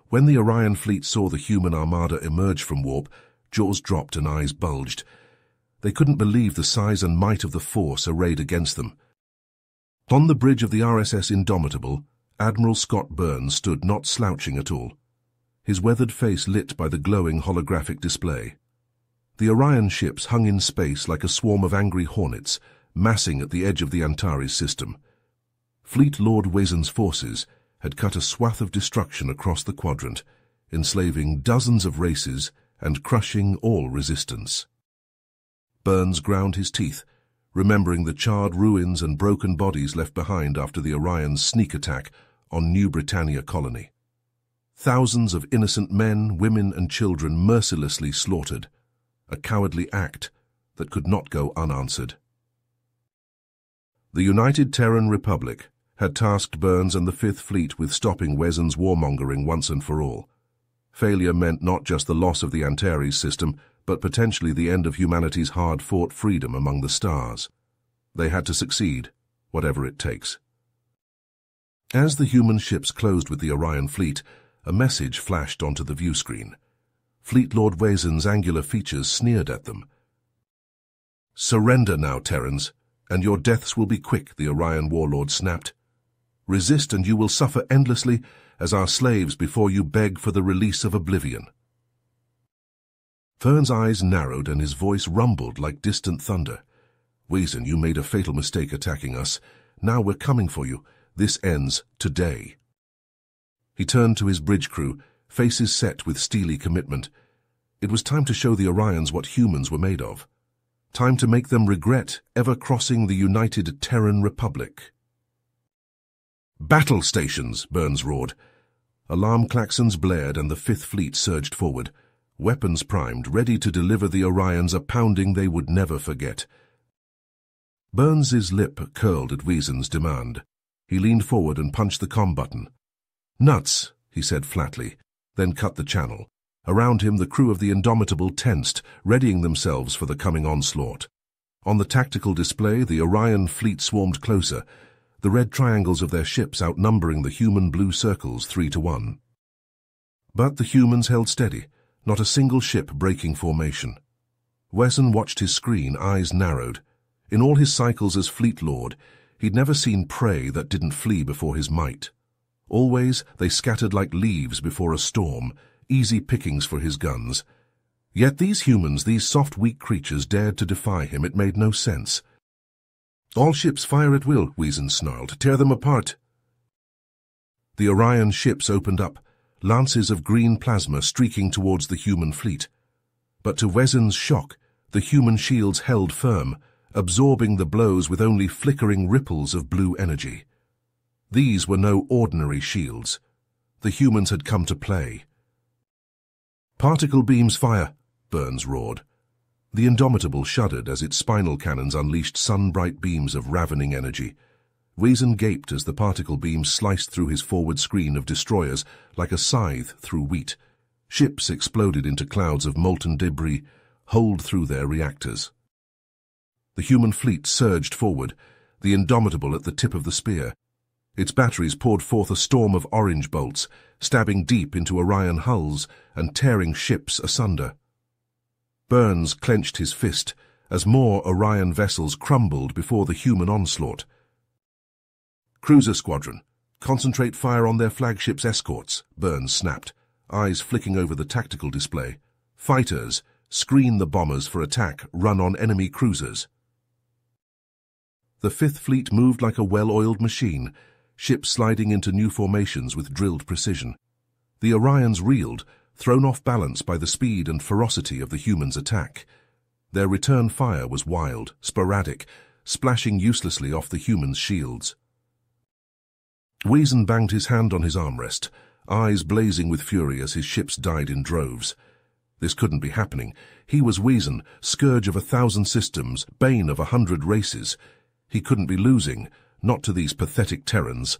When the Orion fleet saw the human armada emerge from warp, jaws dropped and eyes bulged. They couldn't believe the size and might of the force arrayed against them. On the bridge of the RSS Indomitable, Admiral Scott Burns stood not slouching at all, his weathered face lit by the glowing holographic display. The Orion ships hung in space like a swarm of angry hornets, massing at the edge of the Antares system. Fleet Lord Wezen's forces had cut a swath of destruction across the quadrant, enslaving dozens of races and crushing all resistance. Burns ground his teeth, remembering the charred ruins and broken bodies left behind after the Orion's sneak attack on New Britannia colony. Thousands of innocent men, women, and children mercilessly slaughtered, a cowardly act that could not go unanswered. The United Terran Republic had tasked Burns and the Fifth Fleet with stopping Wezen's warmongering once and for all. Failure meant not just the loss of the Antares system, but potentially the end of humanity's hard-fought freedom among the stars. They had to succeed, whatever it takes. As the human ships closed with the Orion fleet, a message flashed onto the view screen. Fleet Lord Wezen's angular features sneered at them. "Surrender now, Terrans, and your deaths will be quick," the Orion warlord snapped. "Resist and you will suffer endlessly as our slaves before you beg for the release of oblivion." Fern's eyes narrowed and his voice rumbled like distant thunder. "Wezen, you made a fatal mistake attacking us. Now we're coming for you. This ends today." He turned to his bridge crew, faces set with steely commitment. It was time to show the Orions what humans were made of. Time to make them regret ever crossing the United Terran Republic. "Battle stations!" Burns roared. Alarm klaxons blared and the Fifth Fleet surged forward, weapons primed, ready to deliver the Orions a pounding they would never forget. Burns's lip curled at Wezen's demand. He leaned forward and punched the comm button. "Nuts," he said flatly, then cut the channel. Around him the crew of the Indomitable tensed, readying themselves for the coming onslaught. On the tactical display, the Orion fleet swarmed closer, the red triangles of their ships outnumbering the human blue circles 3-1. But the humans held steady, not a single ship breaking formation. Wezen watched his screen, eyes narrowed. In all his cycles as Fleet Lord, he'd never seen prey that didn't flee before his might. Always they scattered like leaves before a storm, easy pickings for his guns. Yet these humans, these soft, weak creatures, dared to defy him. It made no sense. "All ships fire at will," Wezen snarled. "Tear them apart." The Orion ships opened up, lances of green plasma streaking towards the human fleet. But to Wezen's shock, the human shields held firm, absorbing the blows with only flickering ripples of blue energy. These were no ordinary shields. The humans had come to play. "Particle beams fire," Burns roared. The Indomitable shuddered as its spinal cannons unleashed sun-bright beams of ravening energy. Wezen gaped as the particle beams sliced through his forward screen of destroyers like a scythe through wheat. Ships exploded into clouds of molten debris, holed through their reactors. The human fleet surged forward, the Indomitable at the tip of the spear. Its batteries poured forth a storm of orange bolts, stabbing deep into Orion hulls and tearing ships asunder. Burns clenched his fist as more Orion vessels crumbled before the human onslaught. "Cruiser squadron, concentrate fire on their flagship's escorts," Burns snapped, eyes flicking over the tactical display. "Fighters, screen the bombers for attack run on enemy cruisers." The Fifth Fleet moved like a well-oiled machine, ships sliding into new formations with drilled precision. The Orions reeled, thrown off balance by the speed and ferocity of the humans' attack. Their return fire was wild, sporadic, splashing uselessly off the humans' shields. Wezen banged his hand on his armrest, eyes blazing with fury as his ships died in droves. This couldn't be happening. He was Wezen, scourge of 1,000 systems, bane of 100 races. He couldn't be losing, not to these pathetic Terrans.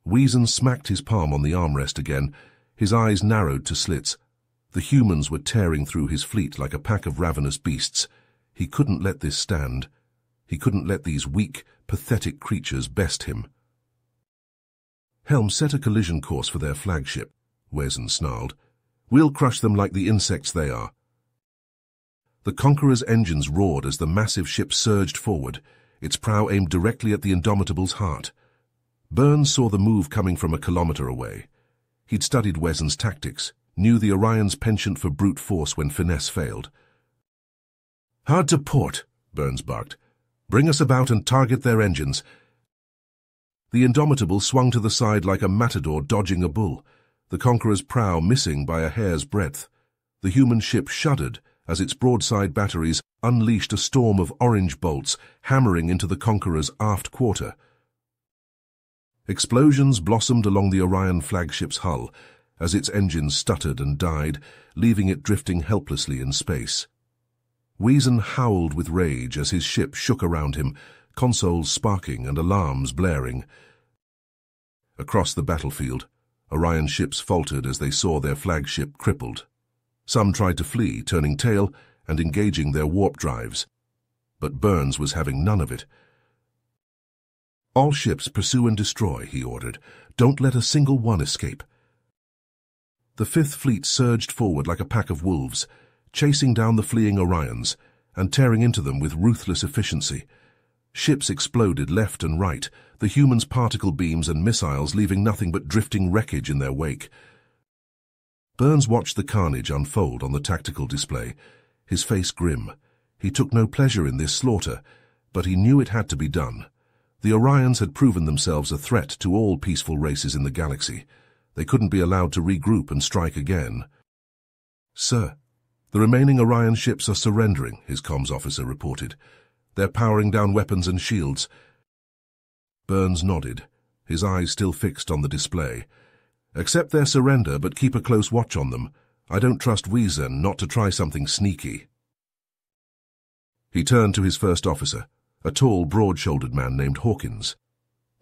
Wezen smacked his palm on the armrest again, his eyes narrowed to slits. The humans were tearing through his fleet like a pack of ravenous beasts. He couldn't let this stand. He couldn't let these weak, pathetic creatures best him. Helm set a collision course for their flagship. Wesen snarled. "We'll crush them like the insects they are." The Conqueror's engines roared as the massive ship surged forward, its prow aimed directly at the Indomitable's heart. Burns saw the move coming from a kilometer away. He'd studied Wesen's tactics, knew the Orion's penchant for brute force when finesse failed. "Hard to port," Burns barked. "Bring us about and target their engines." The Indomitable swung to the side like a matador dodging a bull, the Conqueror's prow missing by a hair's breadth. The human ship shuddered as its broadside batteries unleashed a storm of orange bolts hammering into the Conqueror's aft quarter. Explosions blossomed along the Orion flagship's hull as its engines stuttered and died, leaving it drifting helplessly in space. Wesen howled with rage as his ship shook around him, consoles sparking and alarms blaring. Across the battlefield, Orion ships faltered as they saw their flagship crippled. Some tried to flee, turning tail and engaging their warp drives. But Burns was having none of it. "All ships pursue and destroy," he ordered. "Don't let a single one escape." The Fifth Fleet surged forward like a pack of wolves, chasing down the fleeing Orions and tearing into them with ruthless efficiency. Ships exploded left and right, the humans' particle beams and missiles leaving nothing but drifting wreckage in their wake. Burns watched the carnage unfold on the tactical display, his face grim. He took no pleasure in this slaughter, but he knew it had to be done. The Orions had proven themselves a threat to all peaceful races in the galaxy. They couldn't be allowed to regroup and strike again. "Sir, the remaining Orion ships are surrendering," his comms officer reported. "They're powering down weapons and shields." Burns nodded, his eyes still fixed on the display. "Accept their surrender, but keep a close watch on them. I don't trust Wesen not to try something sneaky." He turned to his first officer, a tall, broad-shouldered man named Hawkins.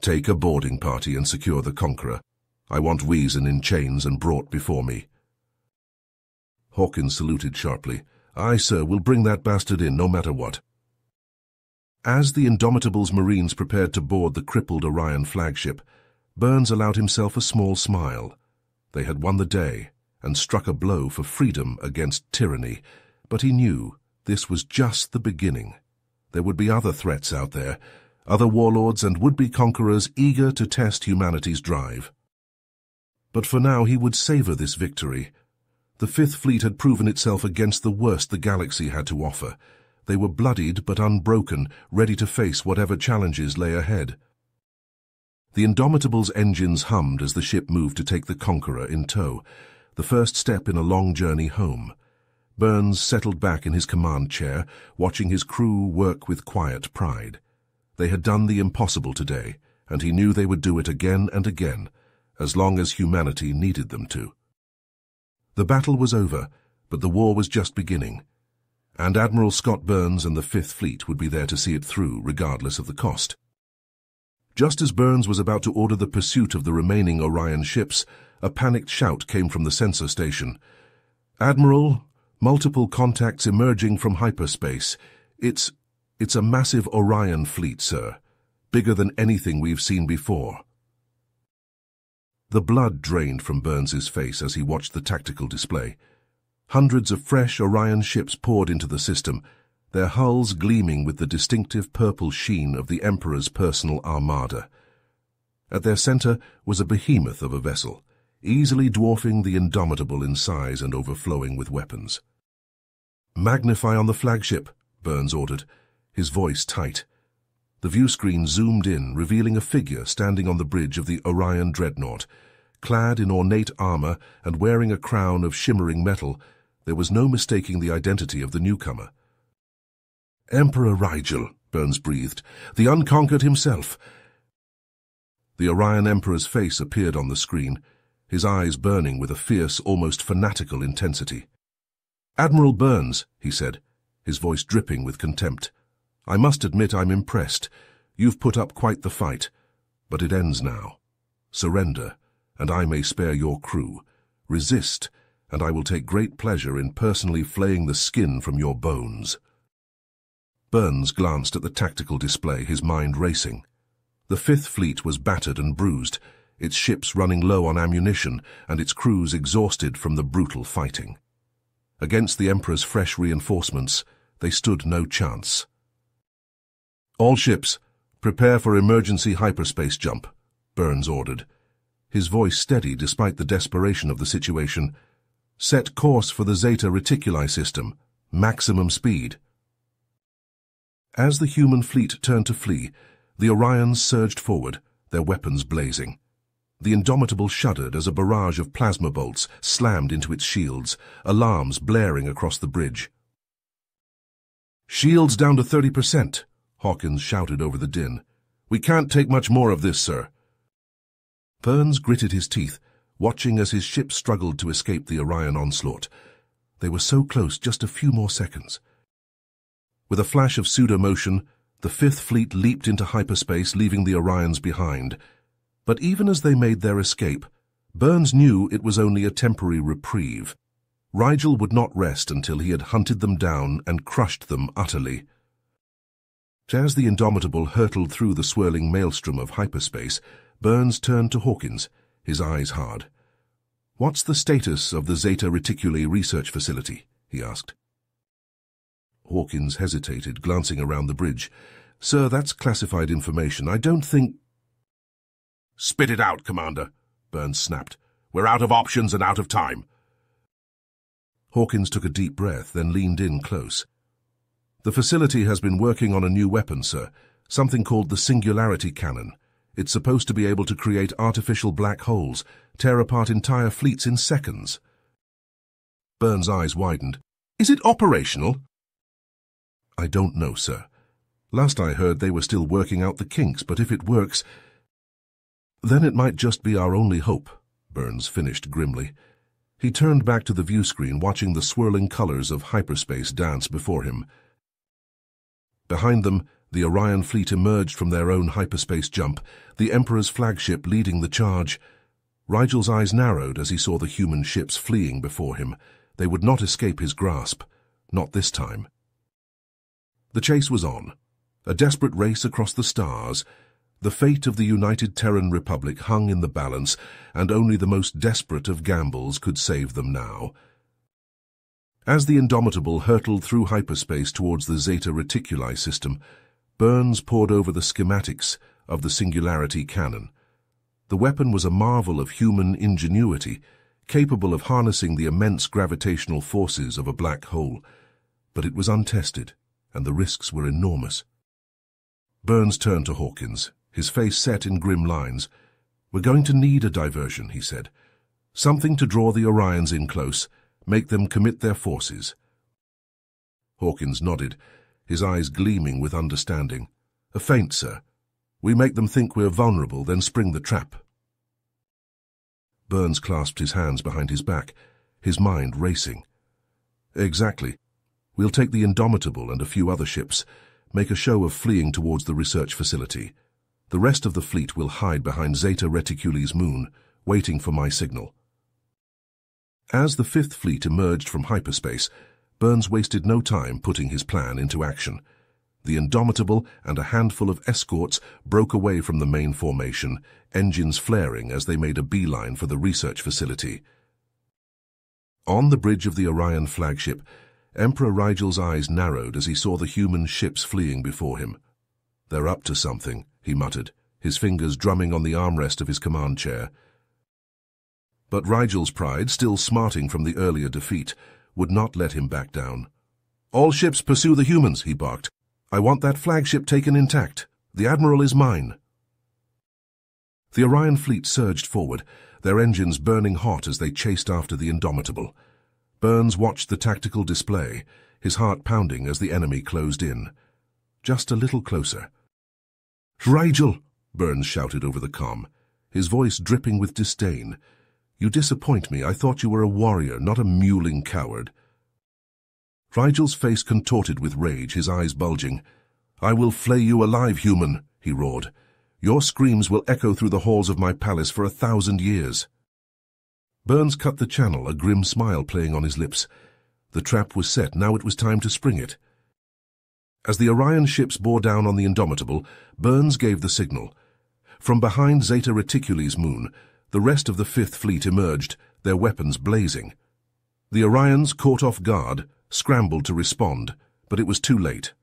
"Take a boarding party and secure the Conqueror. I want Wesen in chains and brought before me." Hawkins saluted sharply. "Aye, sir, we'll bring that bastard in no matter what." As the Indomitable's Marines prepared to board the crippled Orion flagship, Burns allowed himself a small smile. They had won the day and struck a blow for freedom against tyranny, but he knew this was just the beginning. There would be other threats out there, other warlords and would-be conquerors eager to test humanity's drive. But for now he would savor this victory. The Fifth Fleet had proven itself against the worst the galaxy had to offer. They were bloodied but unbroken, ready to face whatever challenges lay ahead. The Indomitable's engines hummed as the ship moved to take the Conqueror in tow, the first step in a long journey home. Burns settled back in his command chair, watching his crew work with quiet pride. They had done the impossible today, and he knew they would do it again and again, as long as humanity needed them to. The battle was over, but the war was just beginning, and Admiral Scott Burns and the Fifth Fleet would be there to see it through, regardless of the cost. Just as Burns was about to order the pursuit of the remaining Orion ships, a panicked shout came from the sensor station. "Admiral, multiple contacts emerging from hyperspace. It's a massive Orion fleet, sir. Bigger than anything we've seen before." The blood drained from Burns's face as he watched the tactical display. Hundreds of fresh Orion ships poured into the system, their hulls gleaming with the distinctive purple sheen of the Emperor's personal armada. At their center was a behemoth of a vessel, easily dwarfing the Indomitable in size and overflowing with weapons. "Magnify on the flagship," Burns ordered, his voice tight. The view screen zoomed in, revealing a figure standing on the bridge of the Orion dreadnought. Clad in ornate armor and wearing a crown of shimmering metal, there was no mistaking the identity of the newcomer. "Emperor Rigel," Burns breathed, "the unconquered himself." The Orion Emperor's face appeared on the screen, his eyes burning with a fierce, almost fanatical intensity. "Admiral Burns," he said, his voice dripping with contempt, "I must admit I'm impressed. You've put up quite the fight, but it ends now. Surrender, and I may spare your crew. Resist, and I will take great pleasure in personally flaying the skin from your bones." Burns glanced at the tactical display, his mind racing. The Fifth Fleet was battered and bruised, its ships running low on ammunition and its crews exhausted from the brutal fighting. Against the Emperor's fresh reinforcements, they stood no chance. "All ships, prepare for emergency hyperspace jump," Burns ordered. His voice steady despite the desperation of the situation. "Set course for the Zeta Reticuli system. Maximum speed." As the human fleet turned to flee, the Orions surged forward, their weapons blazing. The Indomitable shuddered as a barrage of plasma bolts slammed into its shields, alarms blaring across the bridge. "Shields down to 30%, Hawkins shouted over the din. "We can't take much more of this, sir." Burns gritted his teeth, watching as his ship struggled to escape the Orion onslaught. They were so close, just a few more seconds. With a flash of pseudo-motion, the Fifth Fleet leaped into hyperspace, leaving the Orions behind. But even as they made their escape, Burns knew it was only a temporary reprieve. Rigel would not rest until he had hunted them down and crushed them utterly. As the Indomitable hurtled through the swirling maelstrom of hyperspace, Burns turned to Hawkins, his eyes hard. "What's the status of the Zeta Reticuli research facility?" he asked. Hawkins hesitated, glancing around the bridge. "Sir, that's classified information. I don't think—" "Spit it out, Commander," Burns snapped. "We're out of options and out of time." Hawkins took a deep breath, then leaned in close. "The facility has been working on a new weapon, sir, something called the Singularity Cannon. It's supposed to be able to create artificial black holes, tear apart entire fleets in seconds." Burns' eyes widened. "Is it operational?" "I don't know, sir. Last I heard they were still working out the kinks, but if it works, then it might just be our only hope," Burns finished grimly. He turned back to the view screen, watching the swirling colors of hyperspace dance before him. Behind them, the Orion fleet emerged from their own hyperspace jump, the Emperor's flagship leading the charge. Rigel's eyes narrowed as he saw the human ships fleeing before him. They would not escape his grasp. Not this time. The chase was on. A desperate race across the stars. The fate of the United Terran Republic hung in the balance, and only the most desperate of gambles could save them now. As the Indomitable hurtled through hyperspace towards the Zeta Reticuli system, Burns pored over the schematics of the Singularity Cannon. The weapon was a marvel of human ingenuity, capable of harnessing the immense gravitational forces of a black hole, but it was untested, and the risks were enormous. Burns turned to Hawkins, his face set in grim lines. "We're going to need a diversion," he said. "Something to draw the Orions in close, make them commit their forces." Hawkins nodded, his eyes gleaming with understanding. "A feint, sir. We make them think we're vulnerable, then spring the trap." Burns clasped his hands behind his back, his mind racing. "Exactly. We'll take the Indomitable and a few other ships, make a show of fleeing towards the research facility. The rest of the fleet will hide behind Zeta Reticuli's moon, waiting for my signal." As the Fifth Fleet emerged from hyperspace, Burns wasted no time putting his plan into action. The Indomitable and a handful of escorts broke away from the main formation, engines flaring as they made a beeline for the research facility. On the bridge of the Orion flagship, Emperor Rigel's eyes narrowed as he saw the human ships fleeing before him. "They're up to something," he muttered, his fingers drumming on the armrest of his command chair. But Rigel's pride, still smarting from the earlier defeat, would not let him back down. "All ships pursue the humans," he barked. "I want that flagship taken intact. The Admiral is mine." The Orion fleet surged forward, their engines burning hot as they chased after the Indomitable. Burns watched the tactical display, his heart pounding as the enemy closed in. Just a little closer. "Rigel!" Burns shouted over the comm, his voice dripping with disdain. "You disappoint me. I thought you were a warrior, not a mewling coward." Rigel's face contorted with rage, his eyes bulging. "I will flay you alive, human," he roared. "Your screams will echo through the halls of my palace for 1,000 years. Burns cut the channel, a grim smile playing on his lips. The trap was set. Now it was time to spring it. As the Orion ships bore down on the Indomitable, Burns gave the signal. From behind Zeta Reticuli's moon, the rest of the Fifth Fleet emerged, their weapons blazing. The Orions, caught off guard, scrambled to respond, but it was too late.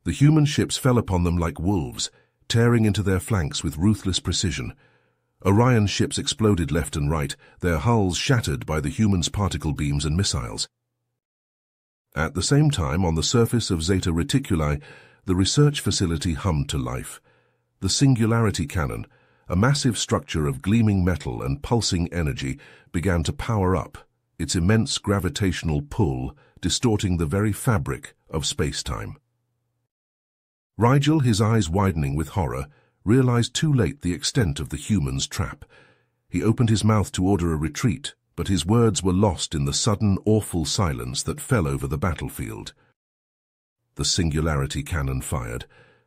The human ships fell upon them like wolves, tearing into their flanks with ruthless precision. Orion ships exploded left and right, their hulls shattered by the humans' particle beams and missiles. At the same time, on the surface of Zeta Reticuli, the research facility hummed to life. The Singularity Cannon, a massive structure of gleaming metal and pulsing energy, began to power up, its immense gravitational pull distorting the very fabric of space-time. Rigel, his eyes widening with horror, realized too late the extent of the human's trap. He opened his mouth to order a retreat, but his words were lost in the sudden, awful silence that fell over the battlefield. The Singularity Cannon fired,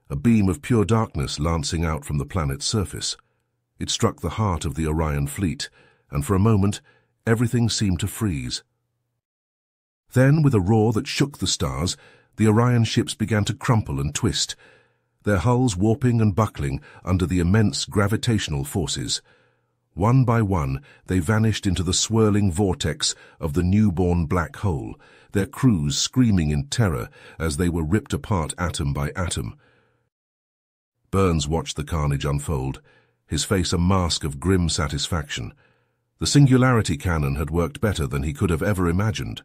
a beam of pure darkness lancing out from the planet's surface. It struck the heart of the Orion fleet, and for a moment, everything seemed to freeze. Then, with a roar that shook the stars, the Orion ships began to crumple and twist, their hulls warping and buckling under the immense gravitational forces. One by one, they vanished into the swirling vortex of the newborn black hole, their crews screaming in terror as they were ripped apart atom by atom. Burns watched the carnage unfold, his face a mask of grim satisfaction. The Singularity Cannon had worked better than he could have ever imagined.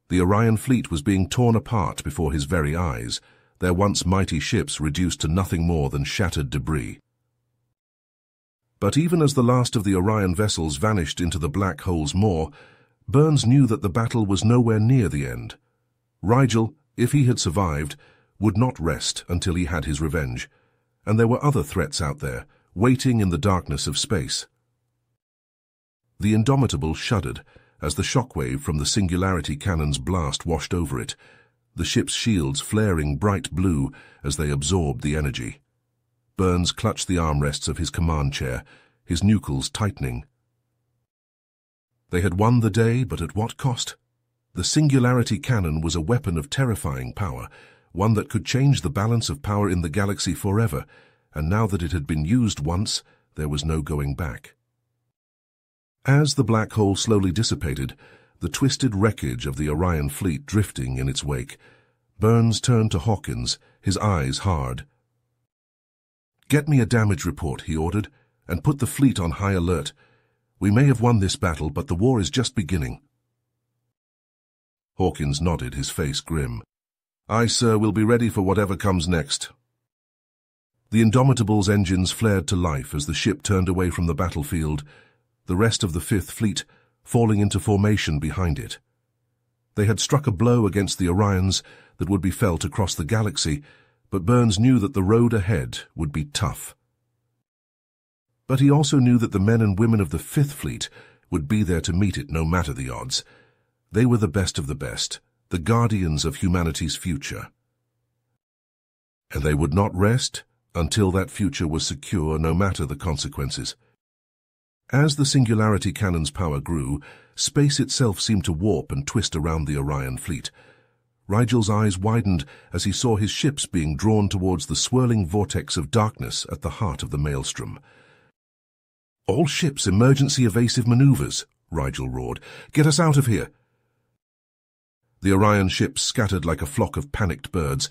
The Orion fleet was being torn apart before his very eyes, their once mighty ships reduced to nothing more than shattered debris. But even as the last of the Orion vessels vanished into the black hole's maw, Burns knew that the battle was nowhere near the end. Rigel, if he had survived, would not rest until he had his revenge, and there were other threats out there, waiting in the darkness of space. The Indomitable shuddered as the shockwave from the Singularity Cannon's blast washed over it, the ship's shields flaring bright blue as they absorbed the energy. Burns clutched the armrests of his command chair, his nucleus tightening. They had won the day, but at what cost? The Singularity Cannon was a weapon of terrifying power, one that could change the balance of power in the galaxy forever, and now that it had been used once, there was no going back. As the black hole slowly dissipated, the twisted wreckage of the Orion fleet drifting in its wake, Burns turned to Hawkins, his eyes hard. "Get me a damage report," he ordered, "and put the fleet on high alert. We may have won this battle, but the war is just beginning." Hawkins nodded, his face grim. "Aye, sir, we'll be ready for whatever comes next." The Indomitable's engines flared to life as the ship turned away from the battlefield, the rest of the Fifth Fleet falling into formation behind it. They had struck a blow against the Orions that would be felt across the galaxy, but Burns knew that the road ahead would be tough. But he also knew that the men and women of the Fifth Fleet would be there to meet it no matter the odds. They were the best of the best, the guardians of humanity's future. And they would not rest until that future was secure, no matter the consequences. As the Singularity Cannon's power grew, space itself seemed to warp and twist around the Orion fleet. Rigel's eyes widened as he saw his ships being drawn towards the swirling vortex of darkness at the heart of the maelstrom. "All ships, emergency evasive maneuvers," Rigel roared. "Get us out of here!" The Orion ships scattered like a flock of panicked birds,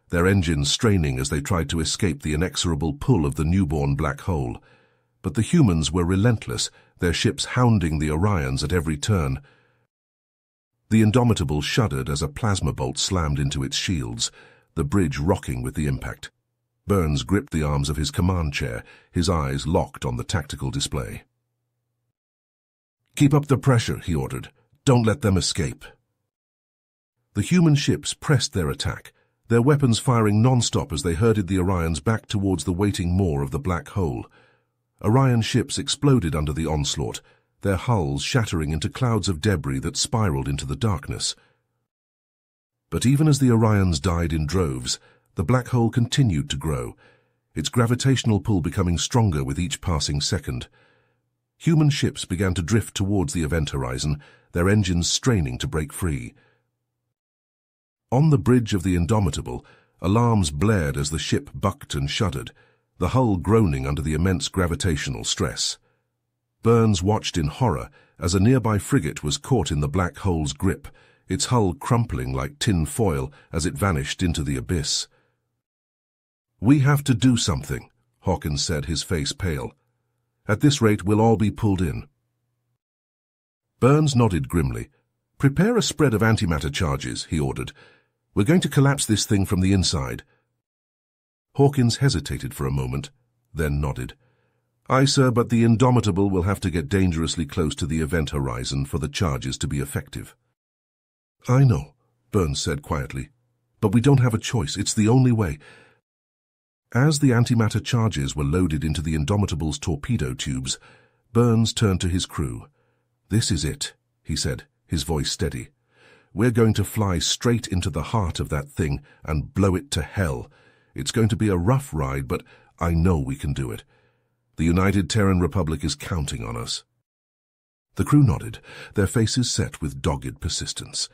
their engines straining as they tried to escape the inexorable pull of the newborn black hole. But the humans were relentless, their ships hounding the Orions at every turn. The Indomitable shuddered as a plasma bolt slammed into its shields, the bridge rocking with the impact. Burns gripped the arms of his command chair, his eyes locked on the tactical display. "Keep up the pressure," he ordered. "Don't let them escape." The human ships pressed their attack, their weapons firing non-stop as they herded the Orions back towards the waiting maw of the black hole. Orion ships exploded under the onslaught, their hulls shattering into clouds of debris that spiraled into the darkness. But even as the Orions died in droves, the black hole continued to grow, its gravitational pull becoming stronger with each passing second. Human ships began to drift towards the event horizon, their engines straining to break free. On the bridge of the Indomitable, alarms blared as the ship bucked and shuddered. the hull groaning under the immense gravitational stress. Burns watched in horror as a nearby frigate was caught in the black hole's grip, its hull crumpling like tin foil as it vanished into the abyss. "We have to do something," Hawkins said, his face pale. "At this rate, we'll all be pulled in." Burns nodded grimly. "Prepare a spread of antimatter charges," he ordered. "We're going to collapse this thing from the inside." Hawkins hesitated for a moment, then nodded. "Aye, sir, but the Indomitable will have to get dangerously close to the event horizon for the charges to be effective." "I know," Burns said quietly, "but we don't have a choice. It's the only way." As the antimatter charges were loaded into the Indomitable's torpedo tubes, Burns turned to his crew. "This is it," he said, his voice steady. "We're going to fly straight into the heart of that thing and blow it to hell. It's going to be a rough ride, but I know we can do it. The United Terran Republic is counting on us." The crew nodded, their faces set with dogged persistence.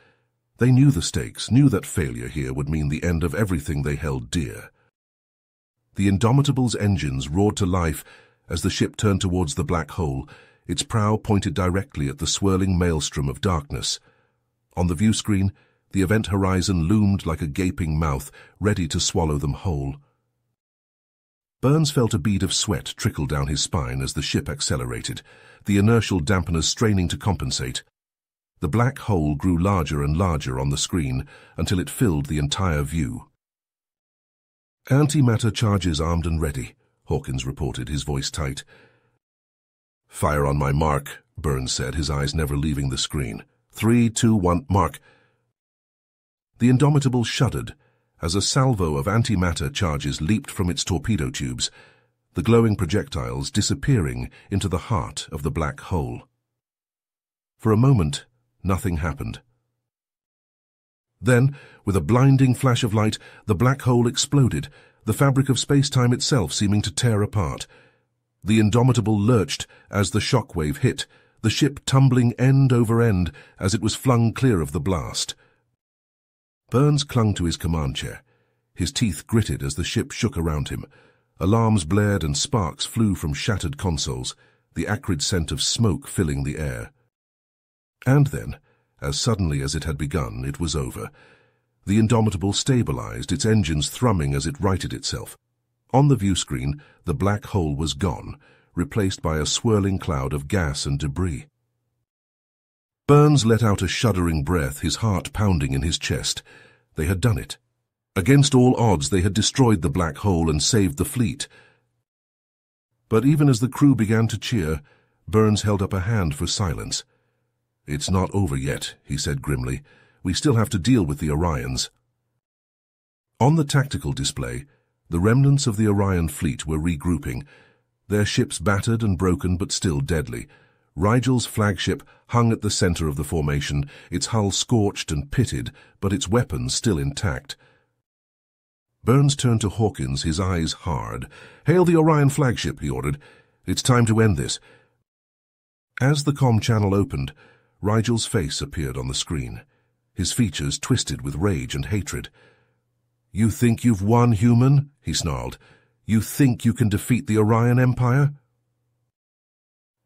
They knew the stakes, knew that failure here would mean the end of everything they held dear. The Indomitable's engines roared to life as the ship turned towards the black hole, its prow pointed directly at the swirling maelstrom of darkness. On the view screen, the event horizon loomed like a gaping mouth, ready to swallow them whole. Burns felt a bead of sweat trickle down his spine as the ship accelerated, the inertial dampeners straining to compensate. The black hole grew larger and larger on the screen until it filled the entire view. "Antimatter charges armed and ready," Hawkins reported, his voice tight. "Fire on my mark," Burns said, his eyes never leaving the screen. 3, 2, 1, mark." The Indomitable shuddered as a salvo of antimatter charges leaped from its torpedo tubes, the glowing projectiles disappearing into the heart of the black hole. For a moment, nothing happened. Then, with a blinding flash of light, the black hole exploded, the fabric of space-time itself seeming to tear apart. The Indomitable lurched as the shockwave hit, the ship tumbling end over end as it was flung clear of the blast. Burns clung to his command chair. His teeth gritted as the ship shook around him. Alarms blared and sparks flew from shattered consoles, the acrid scent of smoke filling the air. And then, as suddenly as it had begun, it was over. The Indomitable stabilized, its engines thrumming as it righted itself. On the view screen, the black hole was gone, replaced by a swirling cloud of gas and debris. Burns let out a shuddering breath, his heart pounding in his chest. They had done it. Against all odds, they had destroyed the black hole and saved the fleet. But even as the crew began to cheer, Burns held up a hand for silence. "It's not over yet," he said grimly. "We still have to deal with the Orions." On the tactical display, the remnants of the Orion fleet were regrouping, their ships battered and broken but still deadly. Rigel's flagship hung at the center of the formation, its hull scorched and pitted, but its weapons still intact. Burns turned to Hawkins, his eyes hard. "Hail the Orion flagship," he ordered. "It's time to end this." As the comm channel opened, Rigel's face appeared on the screen, his features twisted with rage and hatred. "You think you've won, human?" he snarled. "You think you can defeat the Orion Empire?"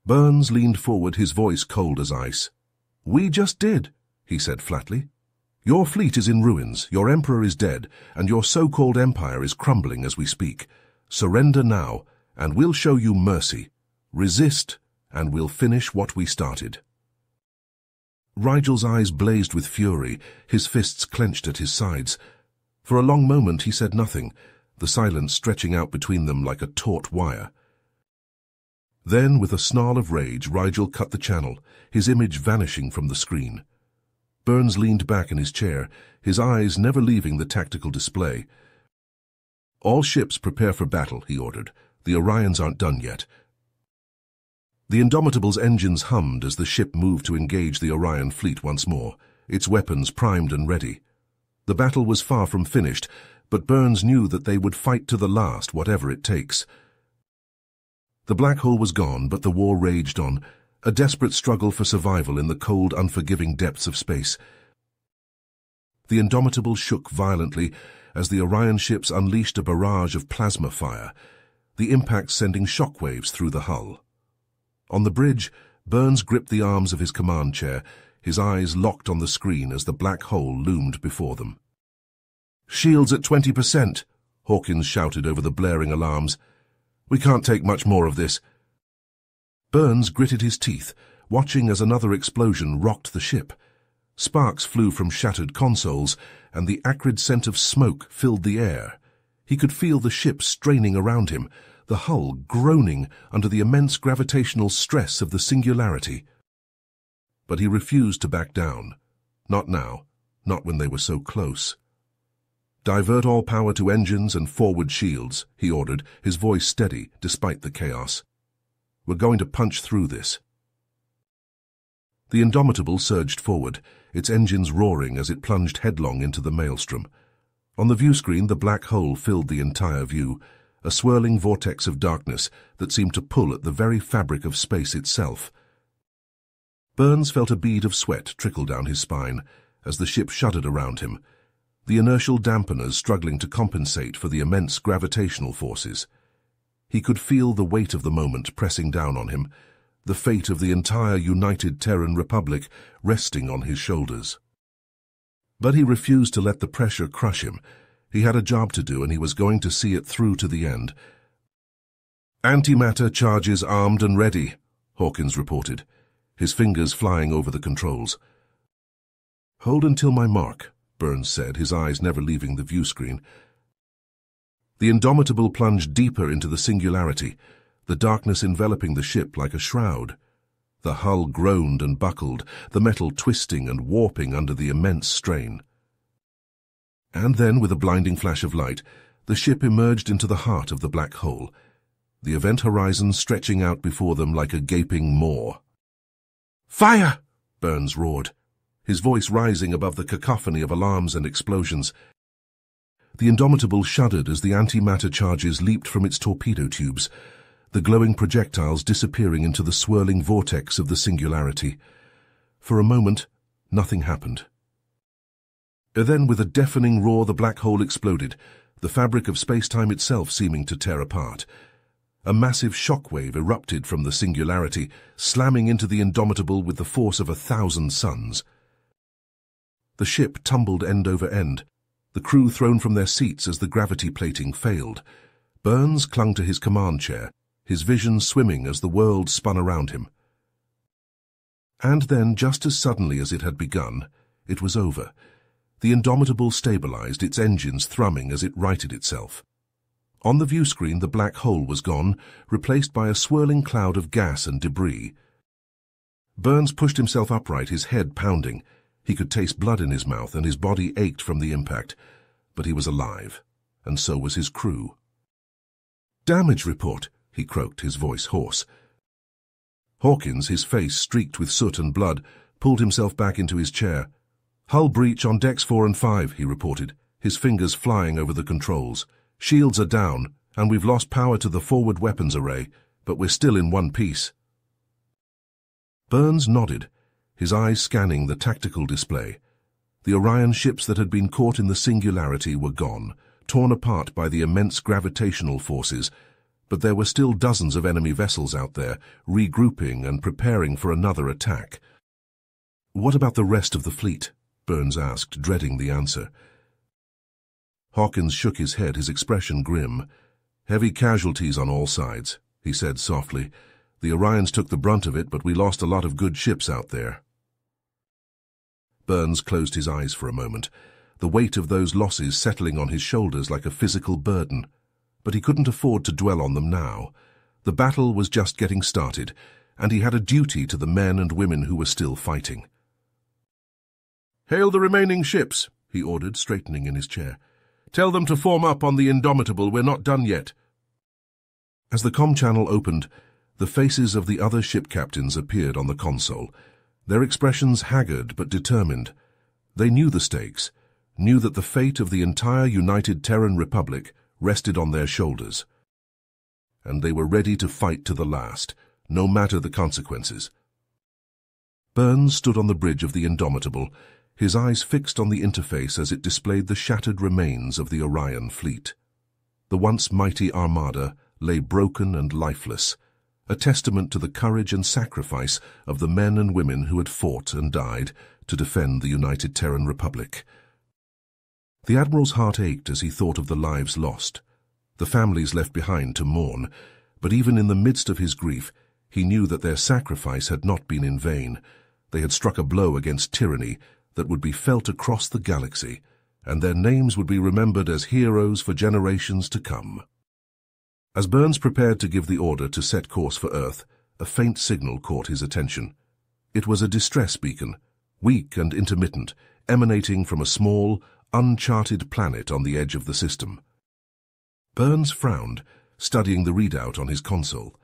Burns leaned forward, his voice cold as ice. "We just did," he said flatly. "Your fleet is in ruins, your emperor is dead, and your so-called empire is crumbling as we speak. Surrender now, and we'll show you mercy. Resist, and we'll finish what we started." Rigel's eyes blazed with fury, his fists clenched at his sides. For a long moment he said nothing, the silence stretching out between them like a taut wire. Then, with a snarl of rage, Rigel cut the channel, his image vanishing from the screen. Burns leaned back in his chair, his eyes never leaving the tactical display. "All ships prepare for battle," he ordered. "The Orions aren't done yet." The Indomitable's engines hummed as the ship moved to engage the Orion fleet once more, its weapons primed and ready. The battle was far from finished, but Burns knew that they would fight to the last, whatever it takes. The black hole was gone, but the war raged on, a desperate struggle for survival in the cold, unforgiving depths of space. The Indomitable shook violently as the Orion ships unleashed a barrage of plasma fire. the impact sending shockwaves through the hull. On the bridge, Burns gripped the arms of his command chair, his eyes locked on the screen as the black hole loomed before them. "Shields at 20%, Hawkins shouted over the blaring alarms. "We can't take much more of this." Burns gritted his teeth, watching as another explosion rocked the ship. Sparks flew from shattered consoles, and the acrid scent of smoke filled the air. He could feel the ship straining around him, the hull groaning under the immense gravitational stress of the singularity. But he refused to back down. Not now, not when they were so close. "Divert all power to engines and forward shields," he ordered, his voice steady despite the chaos. "We're going to punch through this." The Indomitable surged forward, its engines roaring as it plunged headlong into the maelstrom. On the viewscreen, the black hole filled the entire view, a swirling vortex of darkness that seemed to pull at the very fabric of space itself. Burns felt a bead of sweat trickle down his spine as the ship shuddered around him, the inertial dampeners struggling to compensate for the immense gravitational forces. He could feel the weight of the moment pressing down on him, the fate of the entire United Terran Republic resting on his shoulders. But he refused to let the pressure crush him. He had a job to do, and he was going to see it through to the end. "Antimatter charges armed and ready," Hawkins reported, his fingers flying over the controls. "Hold until my mark," Burns said, his eyes never leaving the viewscreen. The Indomitable plunged deeper into the singularity, the darkness enveloping the ship like a shroud. The hull groaned and buckled, the metal twisting and warping under the immense strain. And then, with a blinding flash of light, the ship emerged into the heart of the black hole, the event horizon stretching out before them like a gaping maw. "Fire!" Burns roared, his voice rising above the cacophony of alarms and explosions. The Indomitable shuddered as the antimatter charges leaped from its torpedo tubes, the glowing projectiles disappearing into the swirling vortex of the singularity. For a moment, nothing happened. Then, with a deafening roar, the black hole exploded, the fabric of space-time itself seeming to tear apart. A massive shockwave erupted from the singularity, slamming into the Indomitable with the force of 1,000 suns. The ship tumbled end over end, the crew thrown from their seats as the gravity plating failed. Burns clung to his command chair, his vision swimming as the world spun around him. And then, just as suddenly as it had begun, it was over. The Indomitable stabilized, its engines thrumming as it righted itself. On the viewscreen, the black hole was gone, replaced by a swirling cloud of gas and debris. Burns pushed himself upright, his head pounding. He could taste blood in his mouth, and his body ached from the impact. But he was alive, and so was his crew. "Damage report," he croaked, his voice hoarse. Hawkins, his face streaked with soot and blood, pulled himself back into his chair. "Hull breach on decks 4 and 5, he reported, his fingers flying over the controls. "Shields are down, and we've lost power to the forward weapons array, but we're still in one piece." Burns nodded, his eyes scanning the tactical display. The Orion ships that had been caught in the singularity were gone, torn apart by the immense gravitational forces, but there were still dozens of enemy vessels out there, regrouping and preparing for another attack. "What about the rest of the fleet?" Burns asked, dreading the answer. Hawkins shook his head, his expression grim. "Heavy casualties on all sides," he said softly. "The Orions took the brunt of it, but we lost a lot of good ships out there." Burns closed his eyes for a moment, the weight of those losses settling on his shoulders like a physical burden. But he couldn't afford to dwell on them now. The battle was just getting started, and he had a duty to the men and women who were still fighting. "Hail the remaining ships," he ordered, straightening in his chair. "Tell them to form up on the Indomitable. We're not done yet." As the comm channel opened, the faces of the other ship captains appeared on the console, their expressions haggard but determined. They knew the stakes, knew that the fate of the entire United Terran Republic rested on their shoulders. And they were ready to fight to the last, no matter the consequences. Burns stood on the bridge of the Indomitable, his eyes fixed on the interface as it displayed the shattered remains of the Orion fleet. The once mighty armada lay broken and lifeless, a testament to the courage and sacrifice of the men and women who had fought and died to defend the United Terran Republic. The Admiral's heart ached as he thought of the lives lost, the families left behind to mourn, but even in the midst of his grief, he knew that their sacrifice had not been in vain. They had struck a blow against tyranny that would be felt across the galaxy, and their names would be remembered as heroes for generations to come. As Burns prepared to give the order to set course for Earth, a faint signal caught his attention. It was a distress beacon, weak and intermittent, emanating from a small, uncharted planet on the edge of the system. Burns frowned, studying the readout on his console.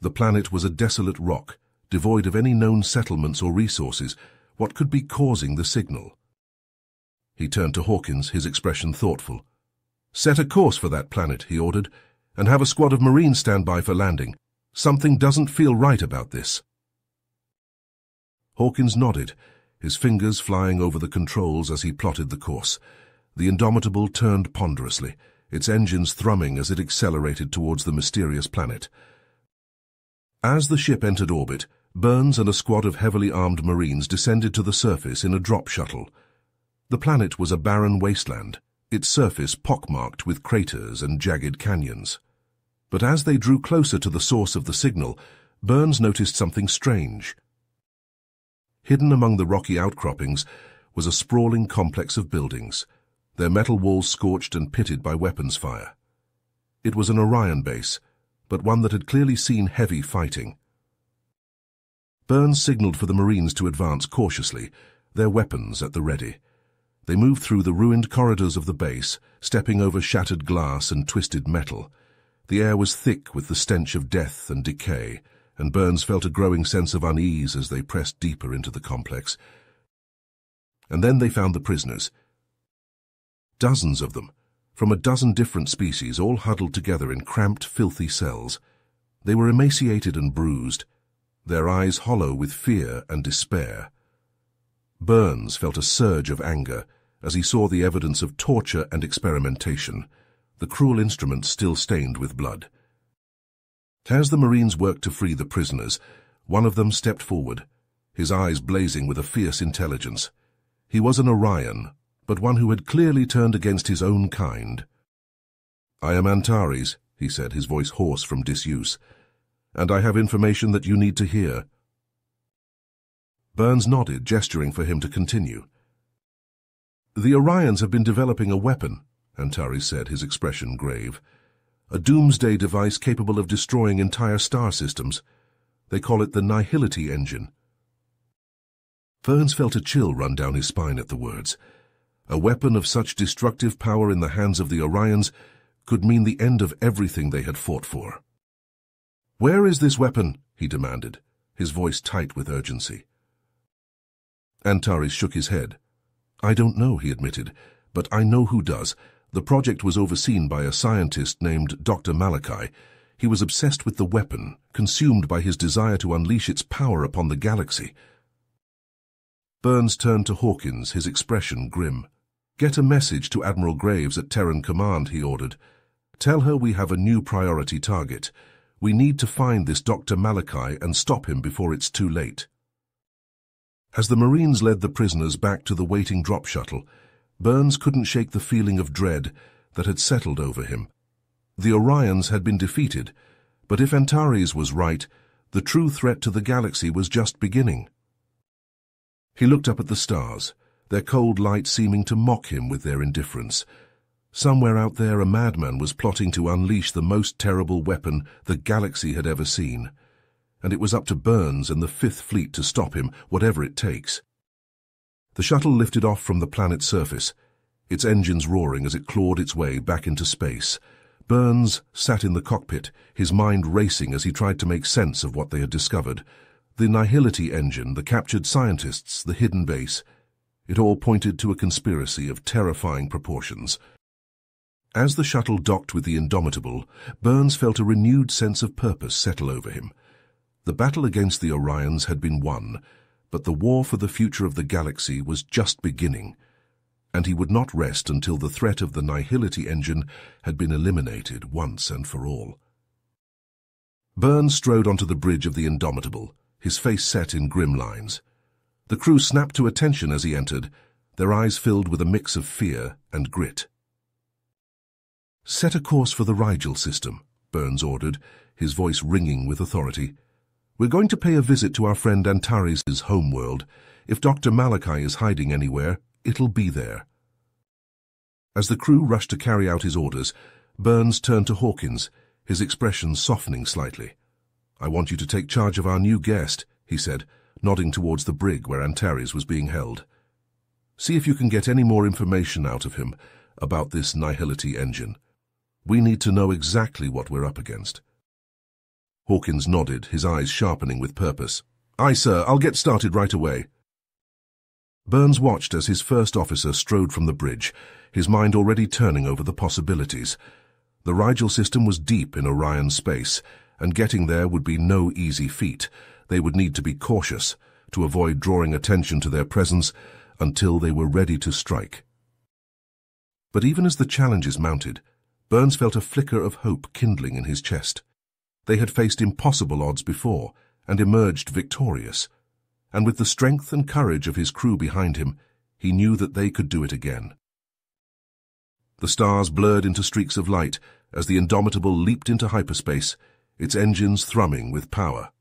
The planet was a desolate rock, devoid of any known settlements or resources. What could be causing the signal? He turned to Hawkins, his expression thoughtful. "Set a course for that planet," he ordered, "and have a squad of Marines stand by for landing. Something doesn't feel right about this." Hawkins nodded, his fingers flying over the controls as he plotted the course. The Indomitable turned ponderously, its engines thrumming as it accelerated towards the mysterious planet. As the ship entered orbit, Burns and a squad of heavily armed Marines descended to the surface in a drop shuttle. The planet was a barren wasteland, its surface pockmarked with craters and jagged canyons. But as they drew closer to the source of the signal, Burns noticed something strange. Hidden among the rocky outcroppings was a sprawling complex of buildings, their metal walls scorched and pitted by weapons fire. It was an Orion base, but one that had clearly seen heavy fighting. Burns signaled for the Marines to advance cautiously, their weapons at the ready. They moved through the ruined corridors of the base, stepping over shattered glass and twisted metal. The air was thick with the stench of death and decay, and Burns felt a growing sense of unease as they pressed deeper into the complex. And then they found the prisoners. Dozens of them, from a dozen different species, all huddled together in cramped, filthy cells. They were emaciated and bruised, their eyes hollow with fear and despair. Burns felt a surge of anger as he saw the evidence of torture and experimentation, the cruel instruments still stained with blood. As the Marines worked to free the prisoners, one of them stepped forward, his eyes blazing with a fierce intelligence. He was an Orion, but one who had clearly turned against his own kind. "I am Antares," he said, his voice hoarse from disuse, "and I have information that you need to hear." Burns nodded, gesturing for him to continue. "The Orions have been developing a weapon," Antares said, his expression grave. "A doomsday device capable of destroying entire star systems. They call it the Nihility Engine." Burns felt a chill run down his spine at the words. A weapon of such destructive power in the hands of the Orions could mean the end of everything they had fought for. "Where is this weapon?" he demanded, his voice tight with urgency. Antares shook his head. "I don't know," he admitted, "but I know who does. The project was overseen by a scientist named Dr. Malachi. He was obsessed with the weapon, consumed by his desire to unleash its power upon the galaxy." Burns turned to Hawkins, his expression grim. "Get a message to Admiral Graves at Terran Command," he ordered. "Tell her we have a new priority target. We need to find this Dr. Malachi and stop him before it's too late." As the Marines led the prisoners back to the waiting drop shuttle, Burns couldn't shake the feeling of dread that had settled over him. The Orions had been defeated, but if Antares was right, the true threat to the galaxy was just beginning. He looked up at the stars, their cold light seeming to mock him with their indifference. Somewhere out there a madman was plotting to unleash the most terrible weapon the galaxy had ever seen, and it was up to Burns and the Fifth Fleet to stop him, whatever it takes. The shuttle lifted off from the planet's surface, its engines roaring as it clawed its way back into space. Burns sat in the cockpit, his mind racing as he tried to make sense of what they had discovered. The Nihility Engine, the captured scientists, the hidden base. It all pointed to a conspiracy of terrifying proportions. As the shuttle docked with the Indomitable, Burns felt a renewed sense of purpose settle over him. The battle against the Orions had been won, but the war for the future of the galaxy was just beginning, and he would not rest until the threat of the Nihility Engine had been eliminated once and for all. Burns strode onto the bridge of the Indomitable, his face set in grim lines. The crew snapped to attention as he entered, their eyes filled with a mix of fear and grit. "Set a course for the Rigel system," Burns ordered, his voice ringing with authority. "We're going to pay a visit to our friend Antares' homeworld. If Dr. Malachi is hiding anywhere, it'll be there." As the crew rushed to carry out his orders, Burns turned to Hawkins, his expression softening slightly. "I want you to take charge of our new guest," he said, nodding towards the brig where Antares was being held. "See if you can get any more information out of him about this Nihility engine. We need to know exactly what we're up against." Hawkins nodded, his eyes sharpening with purpose. "Aye, sir, I'll get started right away." Burns watched as his first officer strode from the bridge, his mind already turning over the possibilities. The Rigel system was deep in Orion space, and getting there would be no easy feat. They would need to be cautious, to avoid drawing attention to their presence until they were ready to strike. But even as the challenges mounted, Burns felt a flicker of hope kindling in his chest. They had faced impossible odds before, and emerged victorious. And with the strength and courage of his crew behind him, he knew that they could do it again. The stars blurred into streaks of light as the Indomitable leaped into hyperspace, its engines thrumming with power.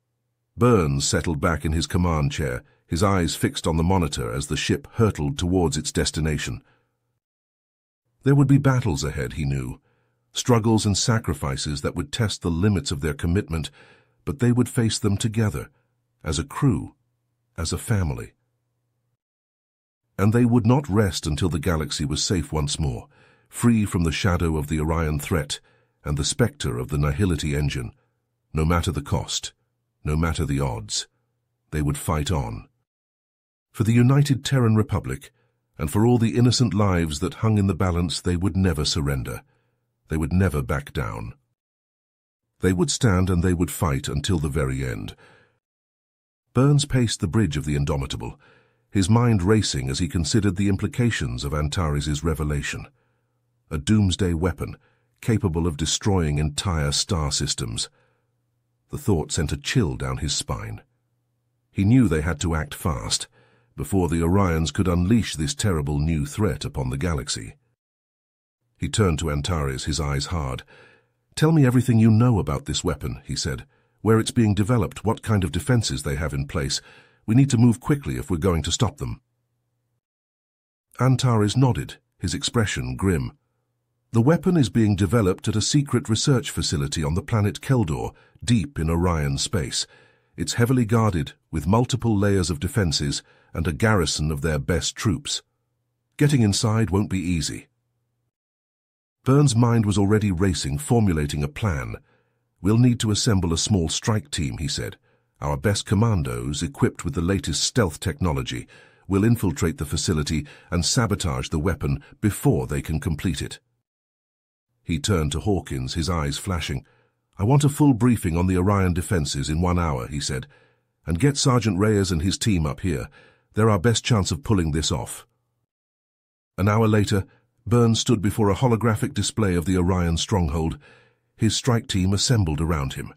Burns settled back in his command chair, his eyes fixed on the monitor as the ship hurtled towards its destination. There would be battles ahead, he knew, struggles and sacrifices that would test the limits of their commitment, but they would face them together, as a crew, as a family. And they would not rest until the galaxy was safe once more, free from the shadow of the Orion threat and the spectre of the Nihility engine. No matter the cost, no matter the odds, they would fight on. For the United Terran Republic, and for all the innocent lives that hung in the balance, they would never surrender. They would never back down. They would stand and they would fight until the very end. Burns paced the bridge of the Indomitable, his mind racing as he considered the implications of Antares' revelation. A doomsday weapon, capable of destroying entire star systems. The thought sent a chill down his spine. He knew they had to act fast, before the Orions could unleash this terrible new threat upon the galaxy. He turned to Antares, his eyes hard. "Tell me everything you know about this weapon," he said. "Where it's being developed, what kind of defenses they have in place. We need to move quickly if we're going to stop them." Antares nodded, his expression grim. "The weapon is being developed at a secret research facility on the planet Keldor, deep in Orion space. It's heavily guarded, with multiple layers of defenses and a garrison of their best troops. Getting inside won't be easy." Burns' mind was already racing, formulating a plan. "We'll need to assemble a small strike team," he said. "Our best commandos, equipped with the latest stealth technology, will infiltrate the facility and sabotage the weapon before they can complete it." He turned to Hawkins, his eyes flashing. "I want a full briefing on the Orion defenses in 1 hour," he said. "And get Sergeant Reyes and his team up here. They're our best chance of pulling this off." An hour later, Burns stood before a holographic display of the Orion stronghold, his strike team assembled around him.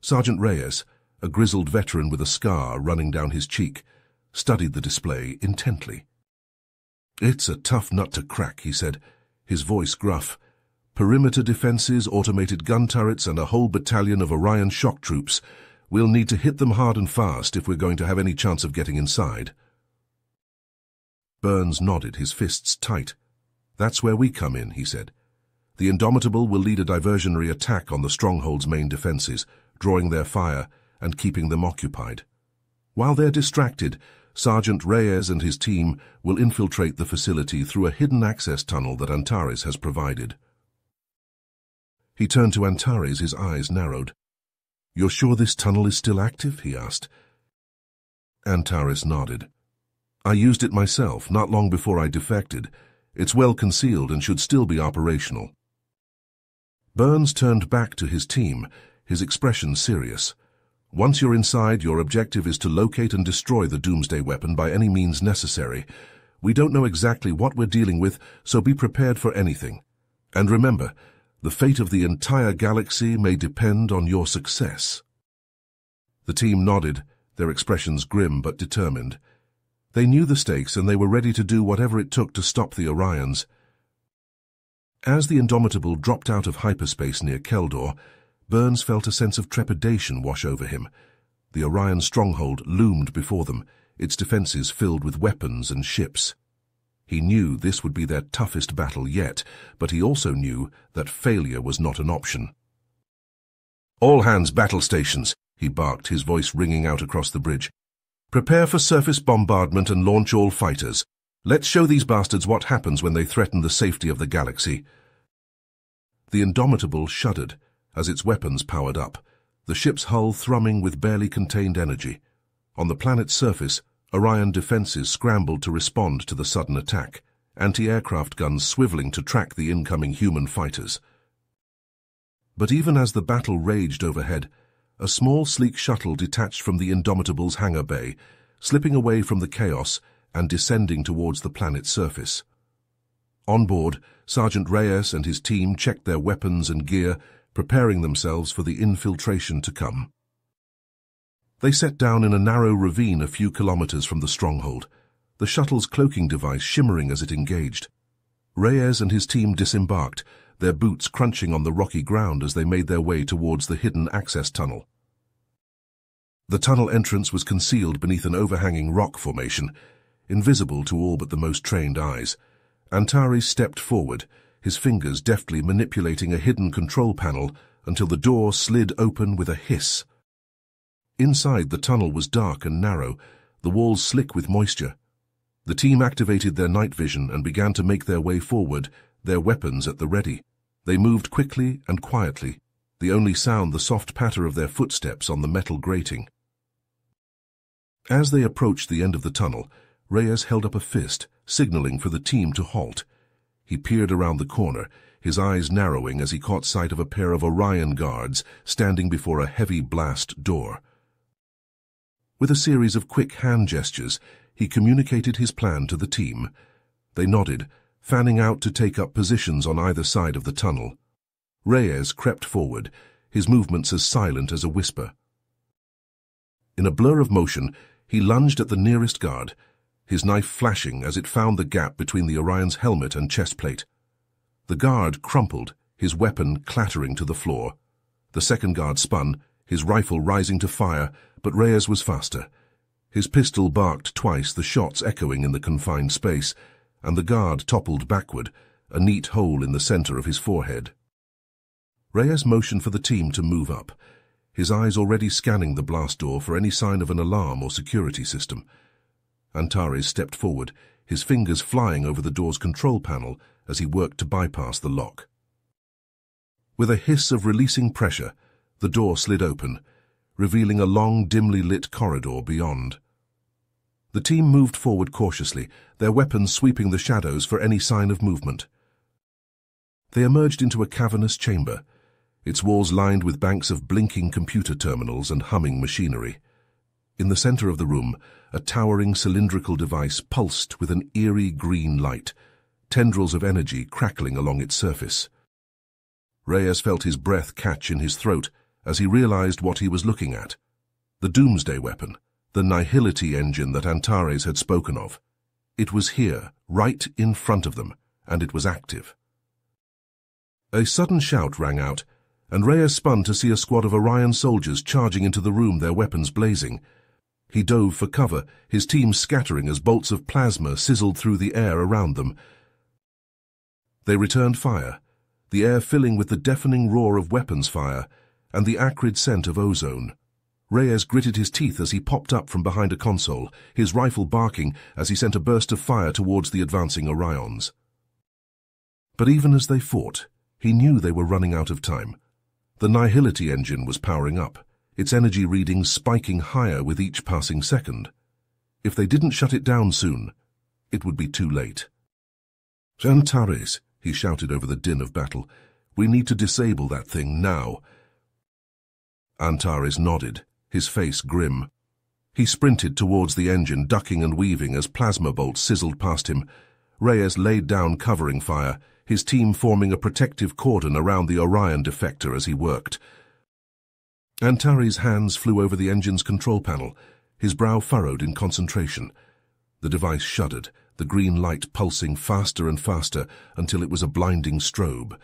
Sergeant Reyes, a grizzled veteran with a scar running down his cheek, studied the display intently. "It's a tough nut to crack," he said, his voice gruff. "Perimeter defenses, automated gun turrets, and a whole battalion of Orion shock troops. We'll need to hit them hard and fast if we're going to have any chance of getting inside." Burns nodded, his fists tight. "That's where we come in," he said. "The Indomitable will lead a diversionary attack on the stronghold's main defenses, drawing their fire and keeping them occupied. While they're distracted, Sergeant Reyes and his team will infiltrate the facility through a hidden access tunnel that Antares has provided." He turned to Antares, his eyes narrowed. "You're sure this tunnel is still active?" he asked. Antares nodded. "I used it myself, not long before I defected. It's well concealed and should still be operational." Burns turned back to his team, his expression serious. "Once you're inside, your objective is to locate and destroy the doomsday weapon by any means necessary. We don't know exactly what we're dealing with, so be prepared for anything. And remember, The fate of the entire galaxy may depend on your success. The team nodded, their expressions grim but determined. They knew the stakes and they were ready to do whatever it took to stop the Orions. As the Indomitable dropped out of hyperspace near Keldor, Burns felt a sense of trepidation wash over him. The Orion stronghold loomed before them, its defenses filled with weapons and ships. He knew this would be their toughest battle yet, but he also knew that failure was not an option. "All hands battle stations," he barked, his voice ringing out across the bridge. "Prepare for surface bombardment and launch all fighters. Let's show these bastards what happens when they threaten the safety of the galaxy." The Indomitable shuddered as its weapons powered up, the ship's hull thrumming with barely contained energy. On the planet's surface, Orion defenses scrambled to respond to the sudden attack, anti-aircraft guns swiveling to track the incoming human fighters. But even as the battle raged overhead, a small, sleek shuttle detached from the Indomitable's hangar bay, slipping away from the chaos and descending towards the planet's surface. On board, Sergeant Reyes and his team checked their weapons and gear, preparing themselves for the infiltration to come. They set down in a narrow ravine a few kilometers from the stronghold, the shuttle's cloaking device shimmering as it engaged. Reyes and his team disembarked, their boots crunching on the rocky ground as they made their way towards the hidden access tunnel. The tunnel entrance was concealed beneath an overhanging rock formation, invisible to all but the most trained eyes. Antares stepped forward, his fingers deftly manipulating a hidden control panel until the door slid open with a hiss. Inside, the tunnel was dark and narrow, the walls slick with moisture. The team activated their night vision and began to make their way forward, their weapons at the ready. They moved quickly and quietly, the only sound the soft patter of their footsteps on the metal grating. As they approached the end of the tunnel, Reyes held up a fist, signaling for the team to halt. He peered around the corner, his eyes narrowing as he caught sight of a pair of Orion guards standing before a heavy blast door. With a series of quick hand gestures, he communicated his plan to the team. They nodded, fanning out to take up positions on either side of the tunnel. Reyes crept forward, his movements as silent as a whisper. In a blur of motion, he lunged at the nearest guard, his knife flashing as it found the gap between the Orion's helmet and chest plate. The guard crumpled, his weapon clattering to the floor. The second guard spun, his rifle rising to fire, but Reyes was faster. His pistol barked twice, the shots echoing in the confined space, and the guard toppled backward, a neat hole in the center of his forehead. Reyes motioned for the team to move up, his eyes already scanning the blast door for any sign of an alarm or security system. Antares stepped forward, his fingers flying over the door's control panel as he worked to bypass the lock. With a hiss of releasing pressure, the door slid open, revealing a long, dimly lit corridor beyond. The team moved forward cautiously, their weapons sweeping the shadows for any sign of movement. They emerged into a cavernous chamber, its walls lined with banks of blinking computer terminals and humming machinery. In the center of the room, a towering cylindrical device pulsed with an eerie green light, tendrils of energy crackling along its surface. Reyes felt his breath catch in his throat as he realized what he was looking at. The doomsday weapon, the nihility engine that Antares had spoken of. It was here, right in front of them, and it was active. A sudden shout rang out, and Reyes spun to see a squad of Orion soldiers charging into the room, their weapons blazing. He dove for cover, his team scattering as bolts of plasma sizzled through the air around them. They returned fire, the air filling with the deafening roar of weapons fire and the acrid scent of ozone. Reyes gritted his teeth as he popped up from behind a console, his rifle barking as he sent a burst of fire towards the advancing Orions. But even as they fought, he knew they were running out of time. The nihility engine was powering up, its energy readings spiking higher with each passing second. If they didn't shut it down soon, it would be too late. "Antares," he shouted over the din of battle, "we need to disable that thing now." Antares nodded, his face grim. He sprinted towards the engine, ducking and weaving as plasma bolts sizzled past him. Reyes laid down covering fire, his team forming a protective cordon around the Orion defector as he worked. Antari's hands flew over the engine's control panel, his brow furrowed in concentration. The device shuddered, the green light pulsing faster and faster until it was a blinding strobe.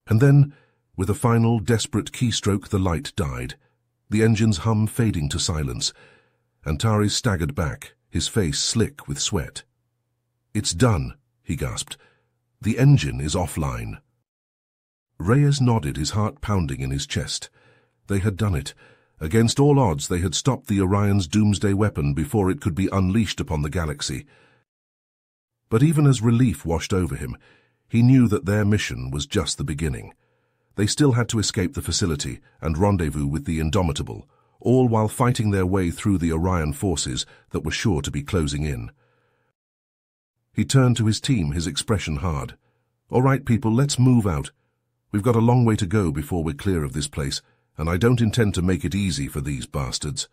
And then, with a final, desperate keystroke, the light died, the engine's hum fading to silence. Antari staggered back, his face slick with sweat. "It's done," he gasped. "The engine is offline." Reyes nodded, his heart pounding in his chest. They had done it. Against all odds, they had stopped the Orion's doomsday weapon before it could be unleashed upon the galaxy. But even as relief washed over him, he knew that their mission was just the beginning. They still had to escape the facility and rendezvous with the Indomitable, all while fighting their way through the Orion forces that were sure to be closing in. He turned to his team, his expression hard. "All right, people, let's move out. We've got a long way to go before we're clear of this place, and I don't intend to make it easy for these bastards."